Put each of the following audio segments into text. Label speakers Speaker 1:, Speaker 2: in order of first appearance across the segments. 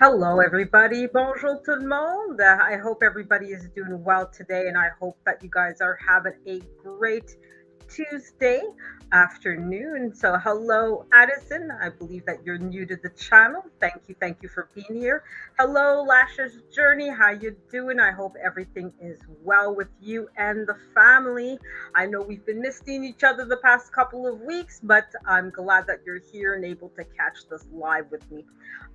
Speaker 1: Hello, everybody. Bonjour, tout le monde. I hope everybody is doing well today, and I hope that you guys are having a great Tuesday afternoon. So, hello, Addison. I believe that you're new to the channel. Thank you for being here. Hello, Lashes Journey. How you doing? I hope everything is well with you and the family. I know we've been missing each other the past couple of weeks, but I'm glad that you're here and able to catch this live with me.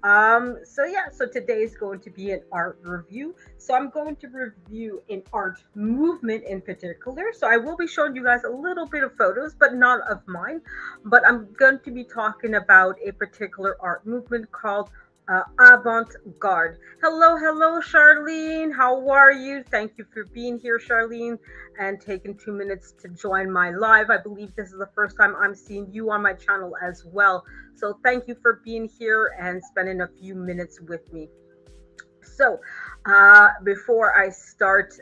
Speaker 1: So today is going to be an art review. So I'm going to review an art movement in particular. So I will be showing you guys a little bit of photos, but not of mine. But I'm going to be talking about a particular art movement called avant-garde. Hello, Charlene. How are you? Thank you for being here, Charlene, and taking 2 minutes to join my live. I believe this is the first time I'm seeing you on my channel as well. So thank you for being here and spending a few minutes with me. So before I start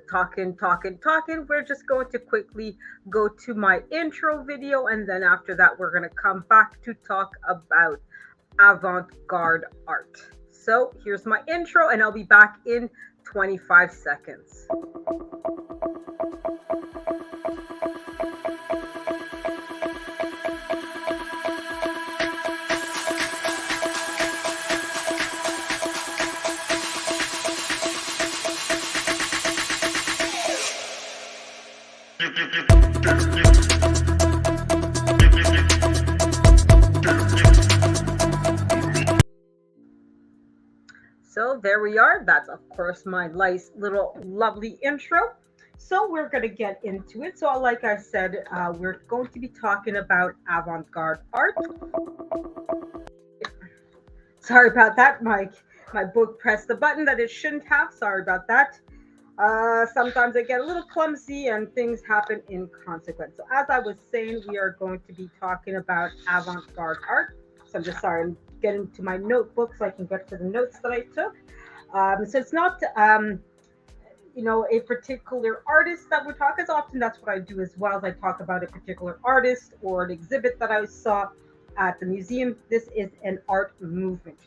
Speaker 1: talking, we're just going to quickly go to my intro video, and then after that, we're going to come back to talk about avant-garde art. So here's my intro, and I'll be back in 25 seconds. So there we are. That's of course my nice little lovely intro. So we're going to get into it. So like I said, we're going to be talking about avant-garde art. Sorry about that. My book pressed the button that it shouldn't have. Sorry about that. Sometimes I get a little clumsy and things happen in consequence. So as I was saying, we are going to be talking about avant-garde art. So I'm just sorry, I'm getting to my notebook so I can get to the notes that I took. So it's not, a particular artist that we're talking. As often that's what I do as well. As I talk about a particular artist or an exhibit that I saw at the museum. This is an art movement.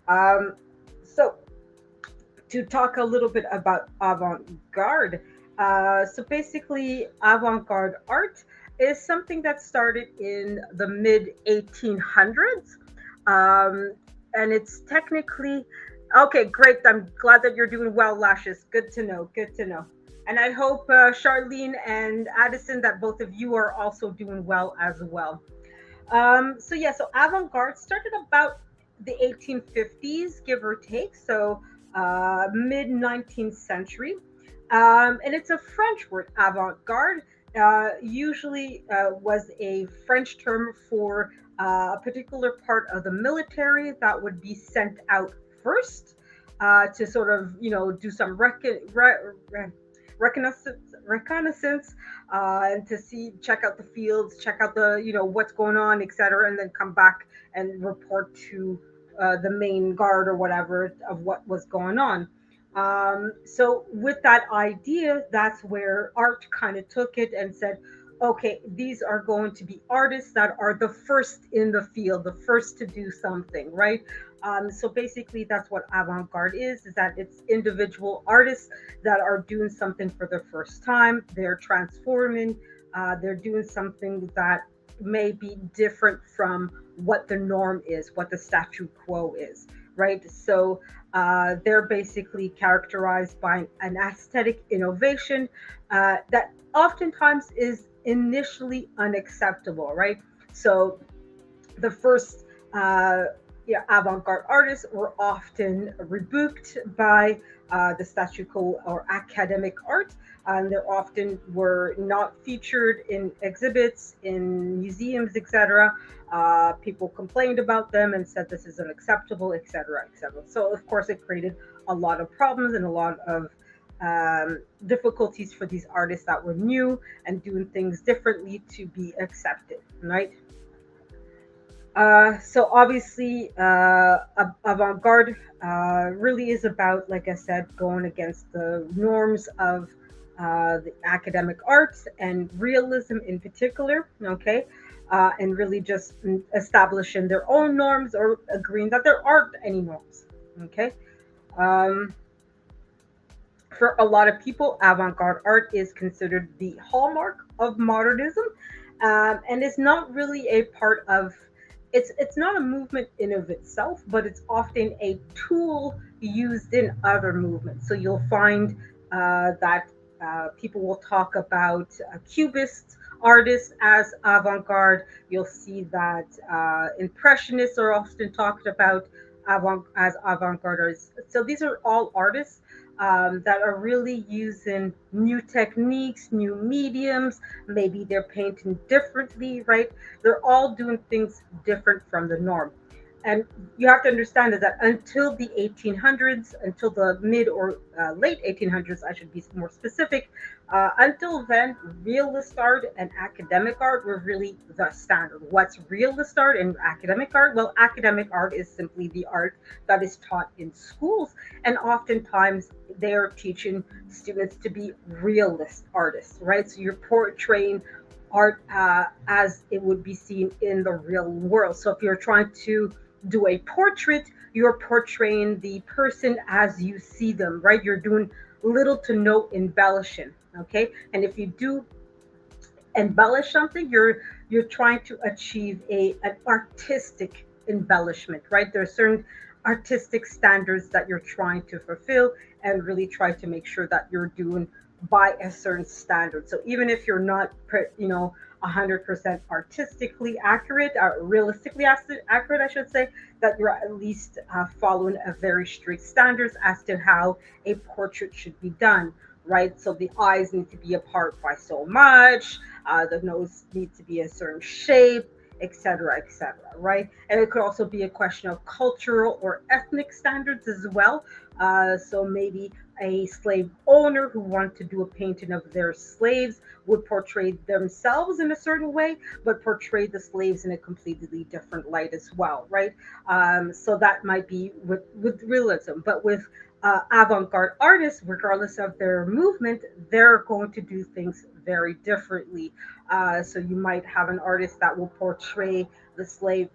Speaker 1: So to talk a little bit about avant-garde. So basically, avant-garde art is something that started in the mid 1800s. And it's technically okay. Great. I'm glad that you're doing well, Lashes. Good to know. Good to know. And I hope Charlene and Addison, that both of you are also doing well as well. So avant-garde started about the 1850s, give or take. So mid 19th century. And it's a French word, avant-garde. Usually was a French term for a particular part of the military that would be sent out first to sort of, do some reconnaissance and to check out the fields, check out what's going on, etc., and then come back and report to the main guard or whatever of what was going on. So with that idea, that's where art kind of took it and said, okay, these are going to be artists that are the first in the field, the first to do something, right? So basically, that's what avant-garde is that it's individual artists that are doing something for the first time. They're transforming, they're doing something that may be different from what the norm is, what the statu quo is, right? So they're basically characterized by an aesthetic innovation that oftentimes is initially unacceptable, right? So the first avant-garde artists were often rebuked by the statu quo or academic art, and they often were not featured in exhibits, in museums, etc. People complained about them and said this is unacceptable, etc., etc. So of course it created a lot of problems and a lot of difficulties for these artists that were new and doing things differently to be accepted, right? So obviously, avant-garde really is about, like I said, going against the norms of the academic arts and realism in particular. Okay, and really just establishing their own norms or agreeing that there aren't any norms. Okay. Um, for a lot of people, avant garde art is considered the hallmark of modernism, and it's not really a part of it's not a movement in of itself, but it's often a tool used in other movements. So you'll find that people will talk about cubist artists as avant-garde. You'll see that impressionists are often talked about as avant-garde artists. So these are all artists that are really using new techniques, new mediums. Maybe they're painting differently, right? They're all doing things different from the norm. And you have to understand is that until the 1800s, until the mid or late 1800s, I should be more specific, until then, realist art and academic art were really the standard. What's realist art and academic art? Well, academic art is simply the art that is taught in schools, and oftentimes they're teaching students to be realist artists, right? So you're portraying art as it would be seen in the real world. So if you're trying to do a portrait, you're portraying the person as you see them, right? You're doing little to no embellishing, okay? And if you do embellish something, you're trying to achieve a an artistic embellishment, right? There are certain artistic standards that you're trying to fulfill and really try to make sure that you're doing by a certain standard. So even if you're not, 100% artistically accurate, or realistically accurate, I should say, that you're at least following a very strict standards as to how a portrait should be done, right? So the eyes need to be apart by so much, the nose needs to be a certain shape, etc., right? And it could also be a question of cultural or ethnic standards as well. So maybe a slave owner who wanted to do a painting of their slaves would portray themselves in a certain way, but portray the slaves in a completely different light as well, right? So that might be with realism, but with avant-garde artists, regardless of their movement, they're going to do things very differently. So you might have an artist that will portray the slave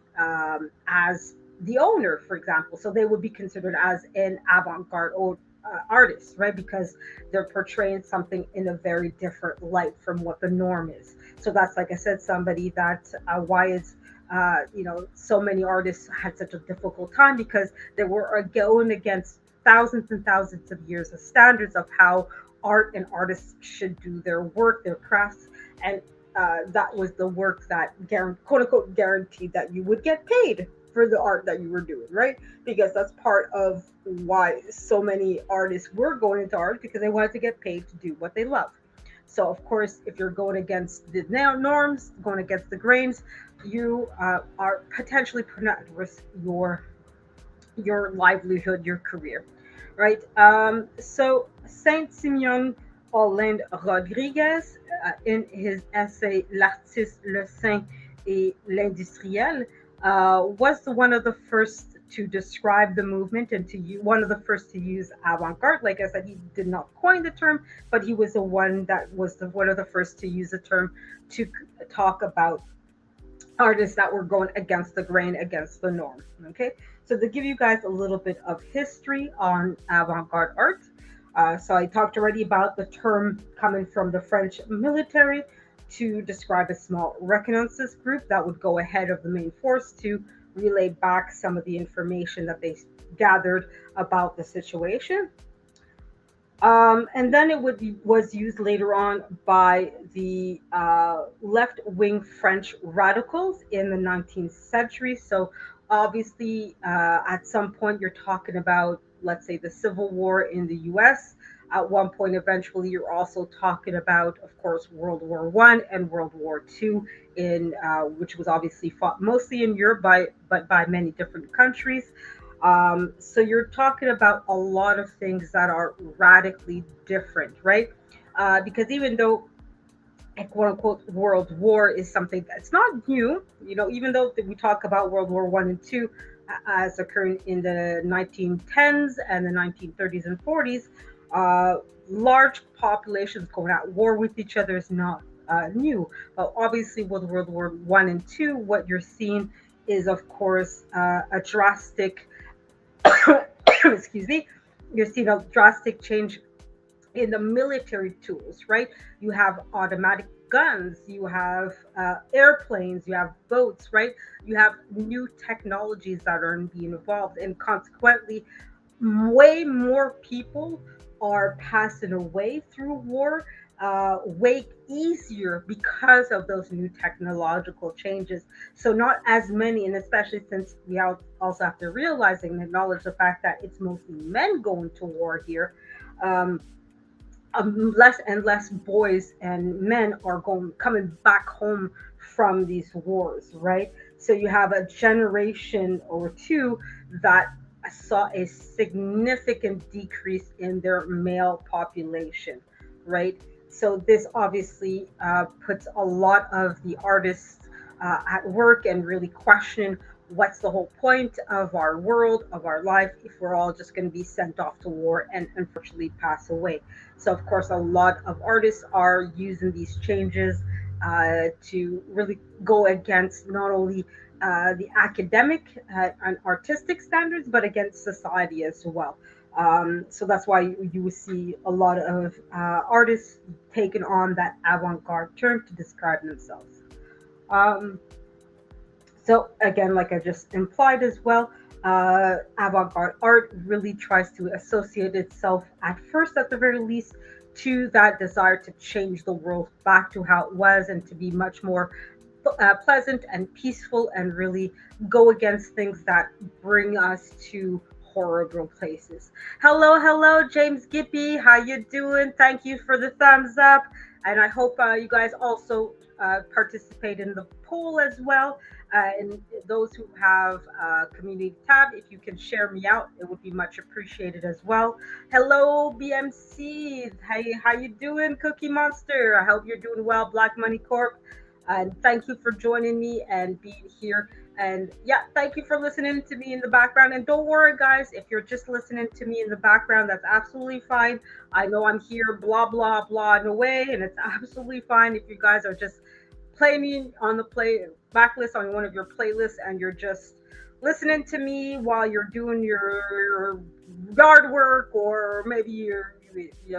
Speaker 1: as the owner, for example. So they would be considered as an avant-garde artist, right? Because they're portraying something in a very different light from what the norm is. So that's, like I said, somebody that why is so many artists had such a difficult time because they were going against thousands and thousands of years of standards of how art and artists should do their work, their crafts, and that was the work that quote unquote guaranteed that you would get paid for the art that you were doing, right? Because that's part of why so many artists were going into art because they wanted to get paid to do what they love. So of course, if you're going against the norms, going against the grains, you are potentially putting at risk your livelihood, your career, right? So Saint Simeon Orland Rodriguez, in his essay L'artiste, le saint et l'industriel, was one of the first to describe the movement and one of the first to use avant-garde. Like I said, he did not coin the term, but he was the one that was one of the first to use the term to talk about artists that were going against the grain, against the norm. Okay, so to give you guys a little bit of history on avant-garde art. So I talked already about the term coming from the French military to describe a small reconnaissance group that would go ahead of the main force to relay back some of the information that they gathered about the situation. And then was used later on by the left-wing French radicals in the 19th century. So obviously, at some point, you're talking about, let's say, the Civil War in the U.S. At one point, eventually, you're also talking about, of course, World War I and World War II, in which was obviously fought mostly in Europe, but by many different countries. So you're talking about a lot of things that are radically different, right? Because even though a quote unquote world war is something that's not new, even though we talk about World War One and Two as occurring in the 1910s and the 1930s and 40s, large populations going at war with each other is not new. But obviously, with World War One and Two, what you're seeing is, of course, a drastic, excuse me, you're seeing a drastic change in the military tools, right? You have automatic guns, you have airplanes, you have boats, right? You have new technologies that are being evolved, and consequently, way more people are passing away through war way easier because of those new technological changes. So not as many, and especially since we also have to realize and acknowledge the fact that it's mostly men going to war here. Um, Less and less boys and men are going coming back home from these wars, right? So you have a generation or two that saw a significant decrease in their male population, right? So this obviously puts a lot of the artists at work and really questioning what's the whole point of our world, of our life, if we're all just going to be sent off to war and unfortunately pass away. So, of course, a lot of artists are using these changes to really go against not only the academic and artistic standards, but against society as well. So that's why you will see a lot of artists taking on that avant-garde term to describe themselves. Um, so again, like I just implied as well, avant-garde art really tries to associate itself at first, at the very least, to that desire to change the world back to how it was and to be much more pleasant and peaceful and really go against things that bring us to horrible places. Hello, hello, James Gippy. How you doing? Thank you for the thumbs up. And I hope you guys also participate in the poll as well. And those who have a community tab, if you can share me out, it would be much appreciated as well. Hello, BMC. Hey, how you doing, Cookie Monster? I hope you're doing well, Black Money Corp. And thank you for joining me and being here. And yeah, thank you for listening to me in the background. And don't worry, guys, if you're just listening to me in the background, that's absolutely fine. I know I'm here, blah, blah, blah, in a way, and it's absolutely fine if you guys are just playing me on the backlist on one of your playlists and you're just listening to me while you're doing your yard work, or maybe you're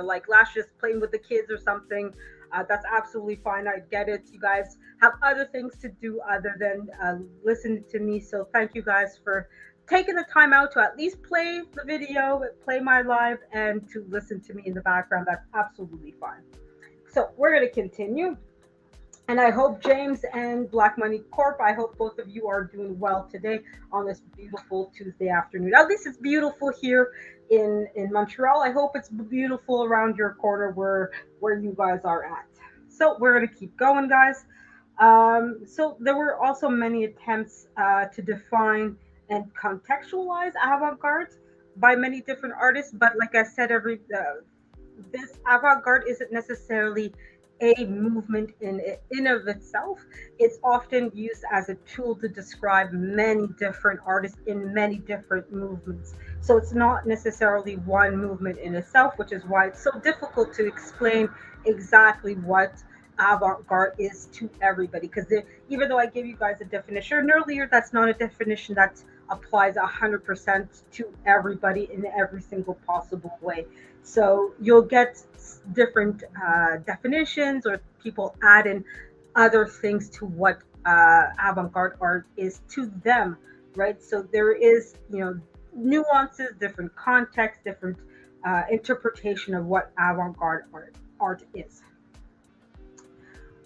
Speaker 1: like Lash just playing with the kids or something. That's absolutely fine. I get it. You guys have other things to do other than listen to me. So thank you guys for taking the time out to at least play the video, play my live, and to listen to me in the background. That's absolutely fine. So we're going to continue. And I hope James and Black Money Corp, I hope both of you are doing well today on this beautiful Tuesday afternoon. At least it's beautiful here in Montreal. I hope it's beautiful around your corner where you guys are at. So we're going to keep going, guys. So there were also many attempts to define and contextualize avant-garde by many different artists. But like I said, this avant-garde isn't necessarily a movement in of itself. It's often used as a tool to describe many different artists in many different movements. So it's not necessarily one movement in itself, which is why it's so difficult to explain exactly what avant-garde is to everybody. Because even though I gave you guys a definition earlier, that's not a definition that applies 100% to everybody in every single possible way. So you'll get different definitions, or people add in other things to what avant-garde art is to them, right? So there is, nuances, different context, different interpretation of what avant-garde art is.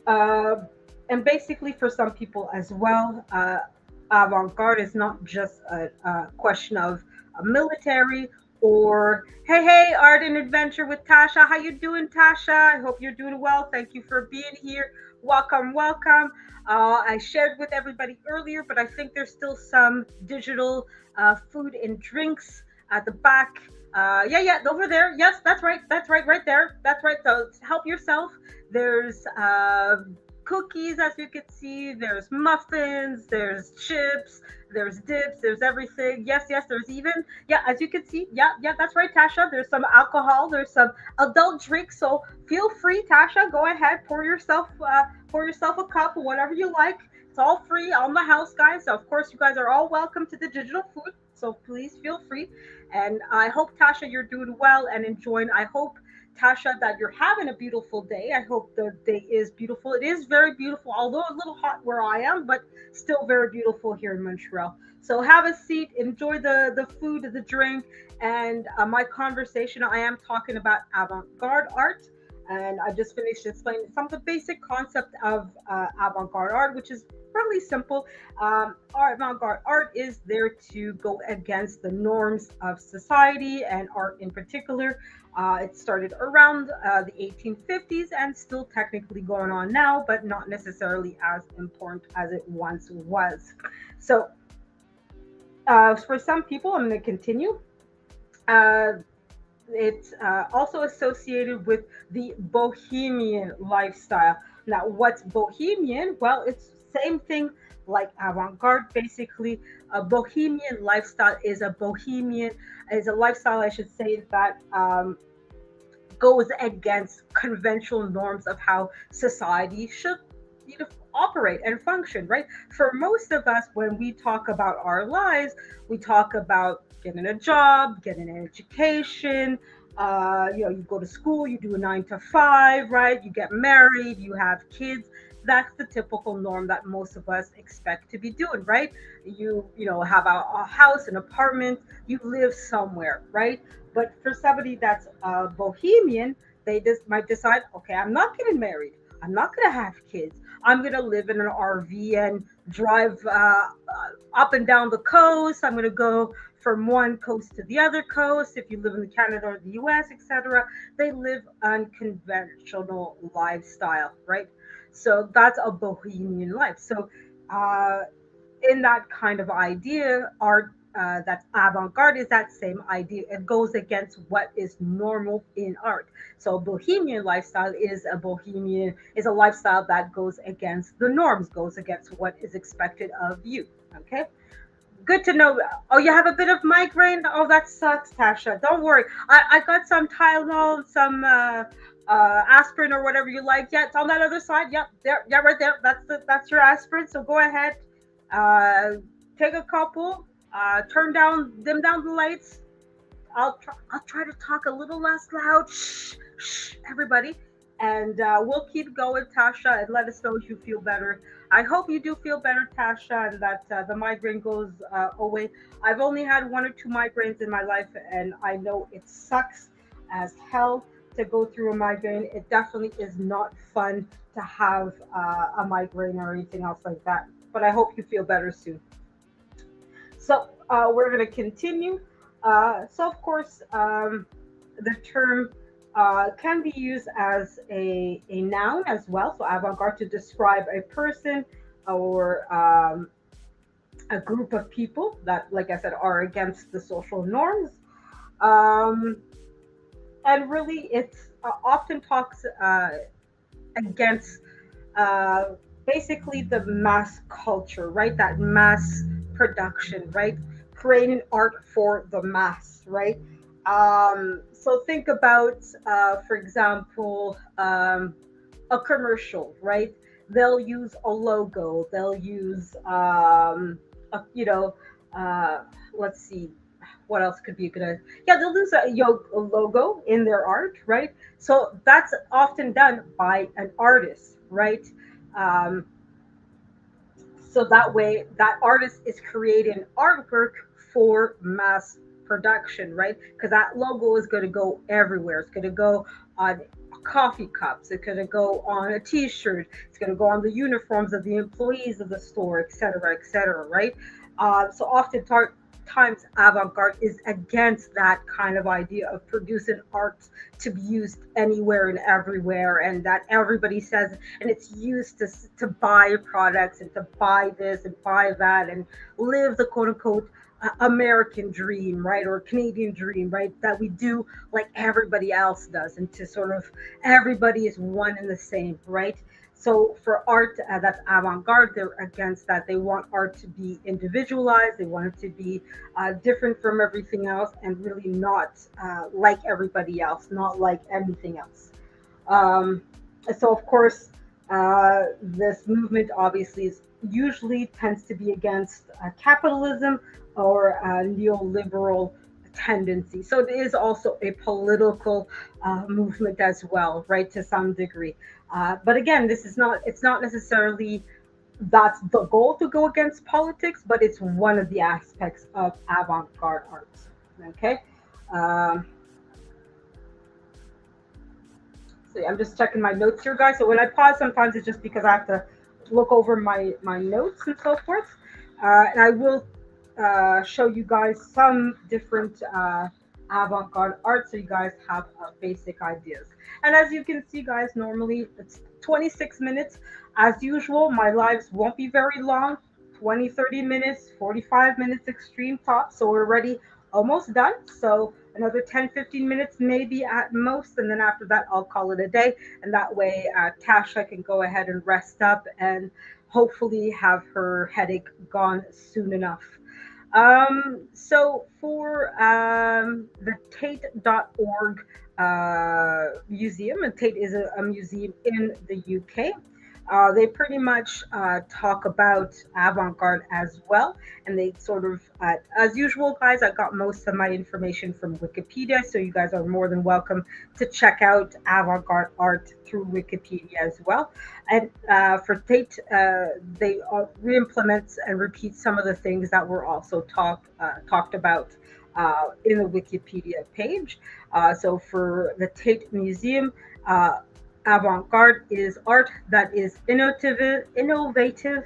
Speaker 1: And basically, for some people as well, avant-garde is not just a question of a military or hey, art and adventure with Tasha. How you doing, Tasha? I hope you're doing well. Thank you for being here. Welcome. I shared with everybody earlier, but I think there's still some digital food and drinks at the back. Yeah, over there. Yes, that's right, right there. That's right. So help yourself. There's cookies, as you can see. There's muffins, there's chips, there's dips, there's everything. Yes, yes, there's even, yeah, as you can see, yeah, yeah, that's right, Tasha. There's some alcohol, there's some adult drinks. So feel free, Tasha, go ahead, pour yourself a cup or whatever you like. It's all free on the house, guys. So of course, you guys are all welcome to the digital food. So please feel free. And I hope, Tasha, you're doing well and enjoying. I hope, Tasha, that you're having a beautiful day. I hope the day is beautiful. It is very beautiful, although a little hot where I am, but still very beautiful here in Montreal. So have a seat, enjoy the food, the drink, and my conversation. I am talking about avant-garde art, and I just finished explaining some of the basic concept of avant-garde art, which is really simple. Our avant-garde art is there to go against the norms of society and art in particular. It started around the 1850s and still technically going on now, but not necessarily as important as it once was. So, for some people, I'm going to continue. Uh, it's also associated with the bohemian lifestyle. Now, what's bohemian? Well, it's same thing like avant-garde. Basically, a bohemian lifestyle is a lifestyle, I should say, that goes against conventional norms of how society should, operate and function, right? For most of us, when we talk about our lives, we talk about getting a job, getting an education. You go to school, you do a 9 to 5, right? You get married, you have kids. That's the typical norm that most of us expect to be doing, right? You have a house, an apartment, you live somewhere, right? But for somebody that's bohemian, they just might decide, okay, I'm not getting married. I'm not going to have kids. I'm going to live in an RV and drive up and down the coast. I'm going to go from one coast to the other coast. If you live in Canada or the US, etc., they live unconventional lifestyle, right? So that's a bohemian life. So uh, in that kind of idea, art that's avant-garde is that same idea. It goes against what is normal in art. So bohemian lifestyle is a lifestyle that goes against the norms, goes against what is expected of you. Okay. Good to know. Oh, you have a bit of migraine? Oh, that sucks, Tasha. Don't worry. I got some Tylenol, some aspirin or whatever you like. Yeah, it's on that other side. Yep, there, yeah, right there. That's your aspirin. So go ahead, uh, take a couple. Dim down the lights. I'll try to talk a little less loud. Shh, shh, everybody. And we'll keep going, Tasha, and let us know if you feel better. I hope you do feel better, Tasha, and that the migraine goes away. I've only had 1 or 2 migraines in my life, and I know it sucks as hell to go through a migraine. It definitely is not fun to have a migraine or anything else like that. But I hope you feel better soon. So we're going to continue. So, of course, the term can be used as a noun as well. So, avant garde to describe a person or a group of people that, like I said, are against the social norms. Um, and really, it's often talks against uh, basically the mass culture, right? That mass production, right? Creating art for the mass, right? So think about, for example, a commercial, right? They'll use a logo. They'll use, a, you know, uh, let's see, what else could be a good idea? Yeah, they'll use a logo in their art, right? So that's often done by an artist, right? Um, so that way, that artist is creating artwork for mass production, right? Because that logo is going to go everywhere. It's going to go on coffee cups. It's going to go on a T-shirt. It's going to go on the uniforms of the employees of the store, et cetera, right? So oftentimes avant-garde is against that kind of idea of producing art to be used anywhere and everywhere, and that everybody says, and it's used to buy products and to buy this and buy that and live the quote unquote American dream, right, or Canadian dream, right, that we do like everybody else does, and to sort of everybody is one and the same, right? So for art that's avant-garde, they're against that. They want art to be individualized. They want it to be different from everything else, and really not like everybody else, not like anything else. Um, so of course, this movement obviously is usually tends to be against capitalism or neoliberal tendency. So it is also a political movement as well, right, to some degree. But again, this is not. It's not necessarily that's the goal to go against politics, but it's one of the aspects of avant-garde art. Okay. Um, So yeah, I'm just checking my notes here, guys. So when I pause, sometimes it's just because I have to look over my notes and so forth. And I will show you guys some different avant-garde art, so you guys have basic ideas. And as you can see, guys, normally it's 26 minutes. As usual, my lives won't be very long. 20, 30 minutes, 45 minutes extreme top. So we're already almost done. So another 10, 15 minutes maybe at most, and then after that I'll call it a day, and that way Tasha can go ahead and rest up and hopefully have her headache gone soon enough. So for the Tate.org museum, and Tate is a museum in the UK. They pretty much talk about avant-garde as well, and they sort of, as usual, guys, I got most of my information from Wikipedia, so you guys are more than welcome to check out avant-garde art through Wikipedia as well. And for Tate, they re-implement and repeat some of the things that were also talked about in the Wikipedia page. So for the Tate Museum, avant-garde is art that is innovative,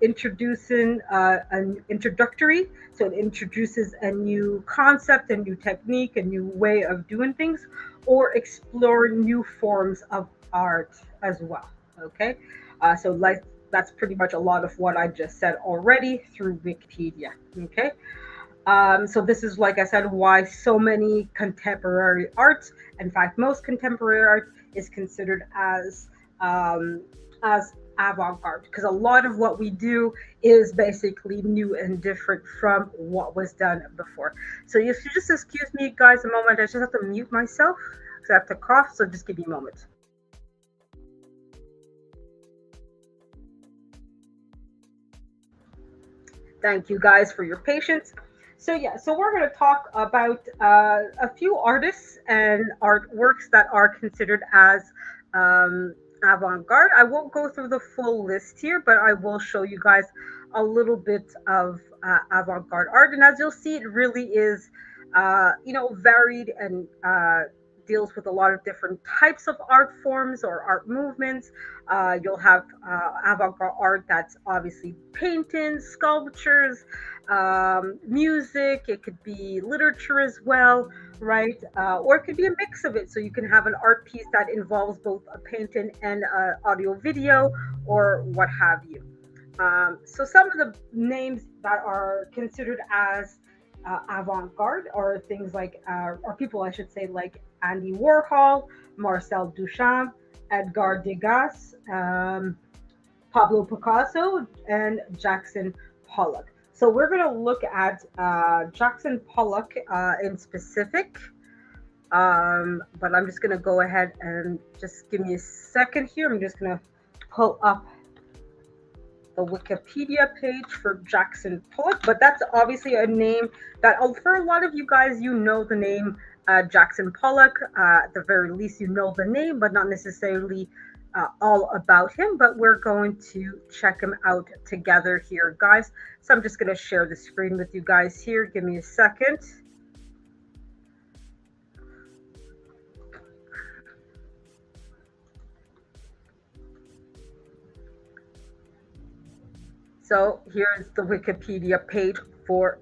Speaker 1: introducing an introductory. So it introduces a new concept, a new technique, a new way of doing things, or explore new forms of art as well. Okay, so like that's pretty much a lot of what I just said already through Wikipedia. Okay. So this is, like I said, why so many contemporary art, in fact, most contemporary art is considered um, as avant-garde, because a lot of what we do is basically new and different from what was done before. So if you just excuse me, guys, a moment, I just have to mute myself because I have to cough. So just give me a moment. Thank you guys for your patience. So yeah, so we're going to talk about a few artists and artworks that are considered as avant-garde. I won't go through the full list here, but I will show you guys a little bit of avant-garde art. And as you'll see, it really is, varied and deals with a lot of different types of art forms or art movements. You'll have avant-garde art that's obviously paintings, sculptures, music. It could be literature as well, right? Or it could be a mix of it. So you can have an art piece that involves both a painting and audio video or what have you. So some of the names that are considered as avant-garde are things like, or people I should say, like Andy Warhol, Marcel Duchamp, Edgar Degas, Pablo Picasso, and Jackson Pollock. So we're going to look at Jackson Pollock in specific, but I'm just going to go ahead and just give me a second here. I'm just going to pull up the Wikipedia page for Jackson Pollock, but that's obviously a name that for a lot of you guys, you know the name Jackson Pollock. At the very least, you know the name, but not necessarily all about him. But we're going to check him out together here, guys. So I'm just going to share the screen with you guys here. Give me a second. So here's the Wikipedia page for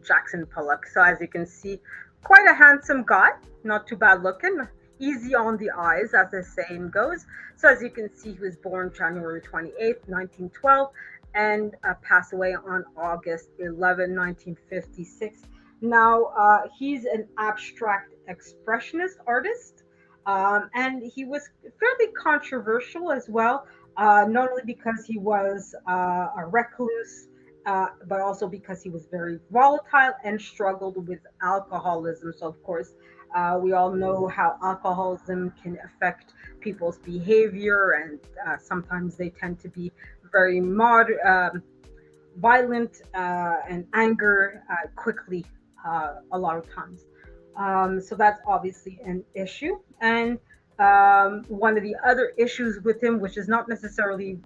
Speaker 1: Jackson Pollock. So as you can see, quite a handsome guy, not too bad looking, easy on the eyes, as the saying goes. So as you can see, he was born January 28th, 1912, and passed away on August 11, 1956. Now, he's an abstract expressionist artist, and he was fairly controversial as well, not only because he was a recluse, but also because he was very volatile and struggled with alcoholism. So, of course, we all know how alcoholism can affect people's behavior, and sometimes they tend to be very violent and anger quickly a lot of times. So that's obviously an issue. And one of the other issues with him, which is not necessarily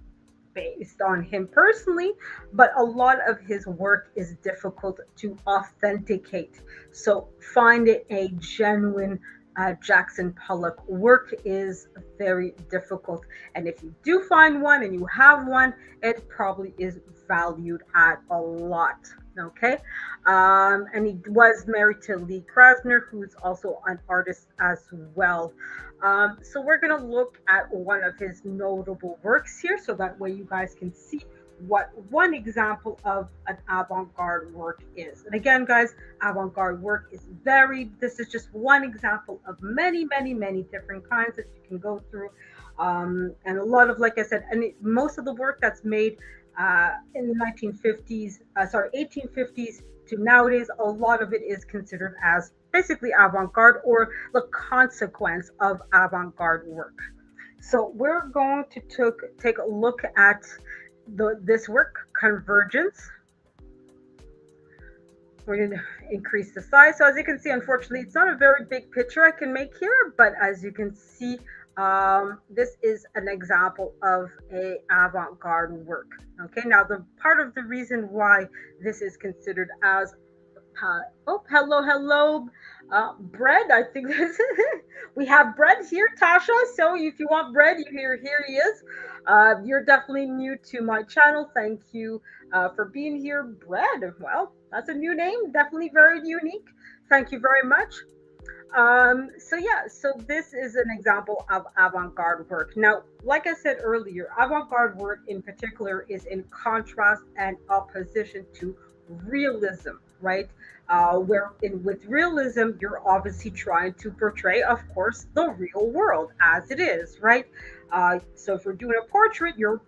Speaker 1: based on him personally, but a lot of his work is difficult to authenticate. So finding a genuine Jackson Pollock work is very difficult. And if you do find one and you have one, it probably is valued at a lot. Okay. And he was married to Lee Krasner, who's also an artist as well. So we're going to look at one of his notable works here so that way you guys can see what one example of an avant-garde work is. And again, guys, avant-garde work is this is just one example of many, many, many different kinds that you can go through. And a lot of, like I said, and most of the work that's made in the 1950s, 1850s to nowadays, a lot of it is considered as basically avant-garde or the consequence of avant-garde work. So we're going to take a look at this work, Convergence. We're going to increase the size. So as you can see, unfortunately, it's not a very big picture I can make here, but as you can see, this is an example of a avant-garde work. Okay, now the part of the reason why this is considered as hello, bread. I think this we have bread here, Tasha. So if you want bread, here he is. You're definitely new to my channel. Thank you for being here, bread. Well, that's a new name, definitely very unique. Thank you very much. So this is an example of avant-garde work. Now, like I said earlier, avant-garde work in particular is in contrast and opposition to realism, right? With realism, you're obviously trying to portray, of course, the real world as it is, right? So if you're doing a portrait, you're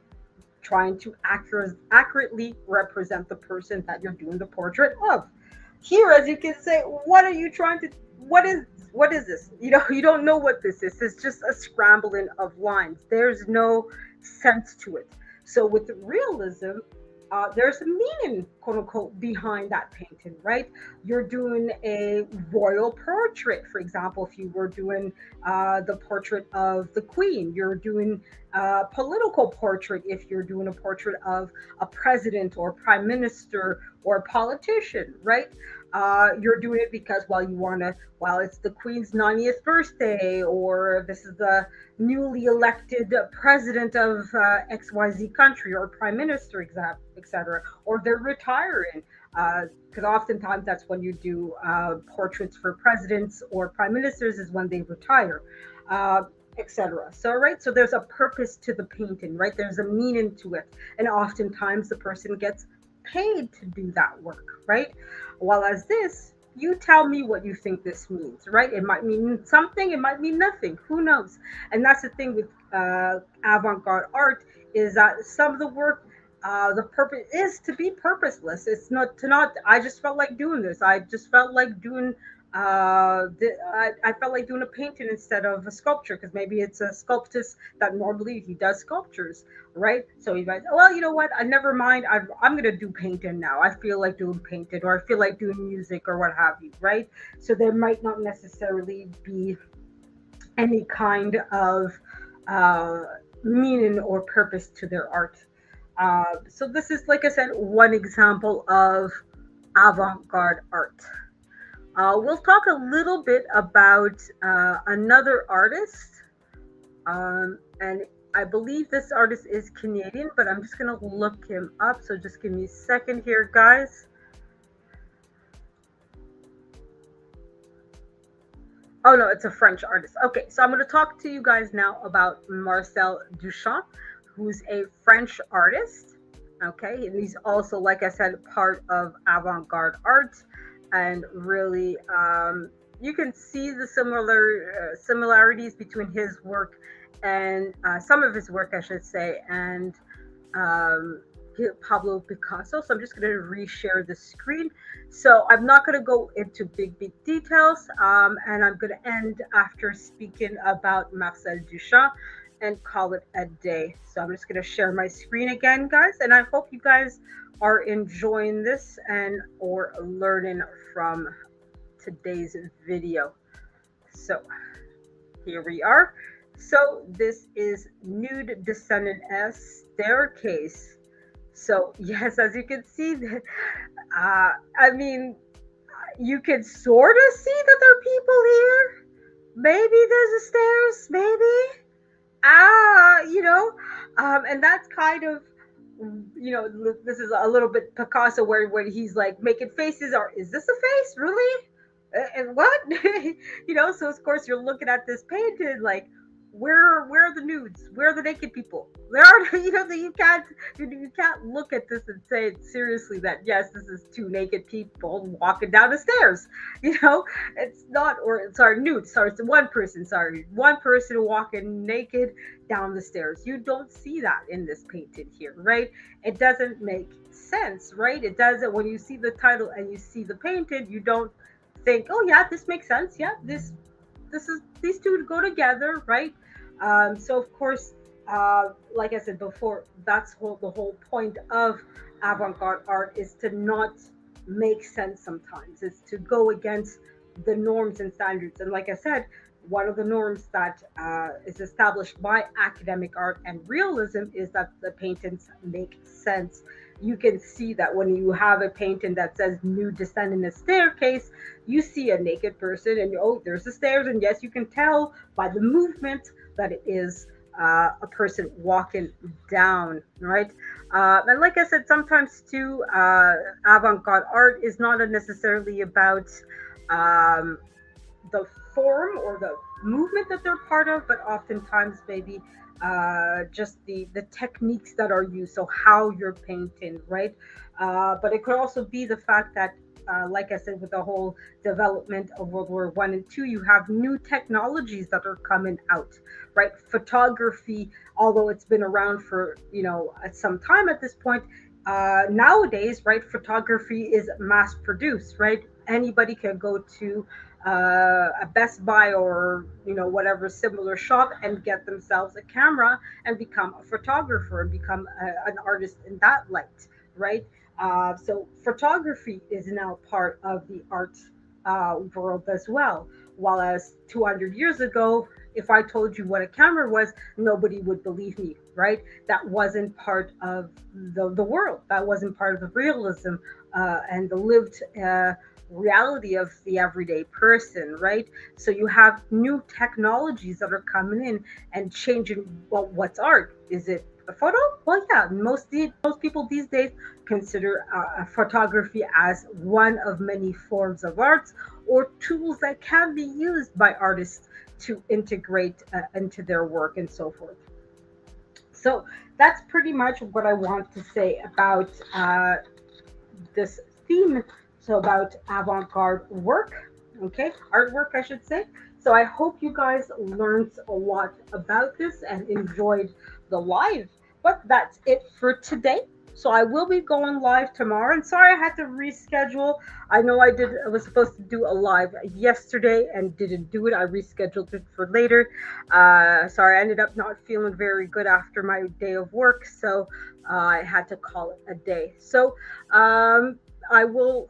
Speaker 1: trying to accurately represent the person that you're doing the portrait of. Here, as you can say, what are you trying to? What is this? You don't know what this is. It's just a scrambling of lines. There's no sense to it. So with realism, there's a meaning, quote unquote, behind that painting, right? You're doing a royal portrait, for example. If you were doing the portrait of the Queen, you're doing a political portrait. If you're doing a portrait of a president or prime minister or politician, right? You're doing it because, it's the Queen's 90th birthday, or this is the newly elected president of XYZ country, or prime minister, etc., or they're retiring. Because oftentimes that's when you do portraits for presidents or prime ministers, is when they retire, etc. So, right, so there's a purpose to the painting, right? There's a meaning to it, and oftentimes the person gets paid to do that work, right? While as this, you tell me what you think this means, right? It might mean something, it might mean nothing, who knows? And that's the thing with avant-garde art, is that some of the work, the purpose is to be purposeless. It's not I just felt like doing this. I just felt like doing I felt like doing a painting instead of a sculpture, because maybe it's a sculptist that normally he does sculptures, right? So he might, well, you know what? I never mind. I'm gonna do painting now. I feel like doing painting, or I feel like doing music, or what have you, right? So there might not necessarily be any kind of meaning or purpose to their art. So this is, like I said, one example of avant-garde art. We'll talk a little bit about another artist, and I believe this artist is Canadian, but I'm just going to look him up, so just give me a second here, guys. Oh, no, it's a French artist. Okay, so I'm going to talk to you guys now about Marcel Duchamp, who's a French artist. Okay, and he's also, like I said, part of avant-garde art, and really, you can see the similarities between his work and some of his work, I should say, and um, Pablo Picasso. So I'm just going to reshare the screen. So I'm not going to go into big details, and I'm going to end after speaking about Marcel Duchamp and call it a day. So I'm just going to share my screen again, guys, and I hope you guys are enjoying this and or learning from today's video. So here we are. So this is Nude Descendant S Staircase. So yes, as you can see, I mean, you can sort of see that there are people here. Maybe there's a stairs, maybe. You know, and that's kind of, this is a little bit Picasso where when he's like making faces, or is this a face really? And what? So of course you're looking at this painting like, where are the nudes? Where are the naked people? There are, that you can't look at this and say seriously that yes, this is two naked people walking down the stairs. You know, it's not, or sorry, nude. Sorry, it's one person. Sorry, one person walking naked down the stairs. You don't see that in this painting here, right? It doesn't make sense, right? It doesn't. When you see the title and you see the painting, you don't think, oh yeah, this makes sense. Yeah, this is, these two go together, right? So of course, like I said before, the whole point of avant-garde art is to not make sense sometimes. It's to go against the norms and standards. And like I said, one of the norms that is established by academic art and realism is that the paintings make sense. You can see that when you have a painting that says "nude descending a staircase," you see a naked person, and oh, there's the stairs, and yes, you can tell by the movement that it is a person walking down, right? And like I said, sometimes too, avant-garde art is not necessarily about um, the form or the movement that they're part of, but oftentimes maybe just the techniques that are used. So how you're painting, right? But it could also be the fact that, like I said, with the whole development of World War I and II, you have new technologies that are coming out, right? Photography, although it's been around for at some time at this point, nowadays, right? Photography is mass produced, right? Anybody can go to a Best Buy or whatever similar shop and get themselves a camera and become a photographer and become an artist in that light, right? So photography is now part of the art world as well. While as 200 years ago, if I told you what a camera was, nobody would believe me, right? That wasn't part of the world. That wasn't part of the realism and the lived reality of the everyday person, right? So you have new technologies that are coming in and changing, well, what's art? Is it a photo? Well, yeah, most people these days consider photography as one of many forms of arts or tools that can be used by artists to integrate into their work and so forth. So that's pretty much what I want to say about this theme. So about avant-garde work, okay, artwork, I should say. So I hope you guys learned a lot about this and enjoyed the live. But that's it for today. So I will be going live tomorrow. And sorry I had to reschedule. I know I was supposed to do a live yesterday and didn't do it. I rescheduled it for later. Sorry, I ended up not feeling very good after my day of work. So I had to call it a day. So I will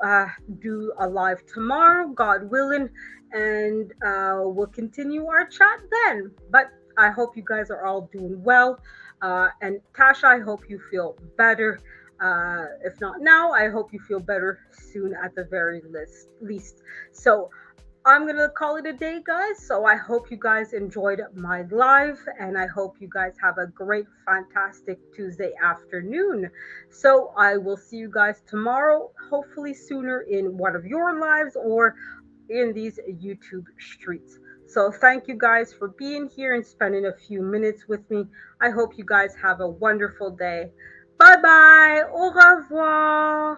Speaker 1: do a live tomorrow, God willing, and we'll continue our chat then. But I hope you guys are all doing well. And Tasha, I hope you feel better. If not now, I hope you feel better soon at the very least. So I'm going to call it a day, guys. So I hope you guys enjoyed my live, and I hope you guys have a great, fantastic Tuesday afternoon. So I will see you guys tomorrow, hopefully sooner in one of your lives or in these YouTube streets. So thank you guys for being here and spending a few minutes with me. I hope you guys have a wonderful day. Bye bye. Au revoir.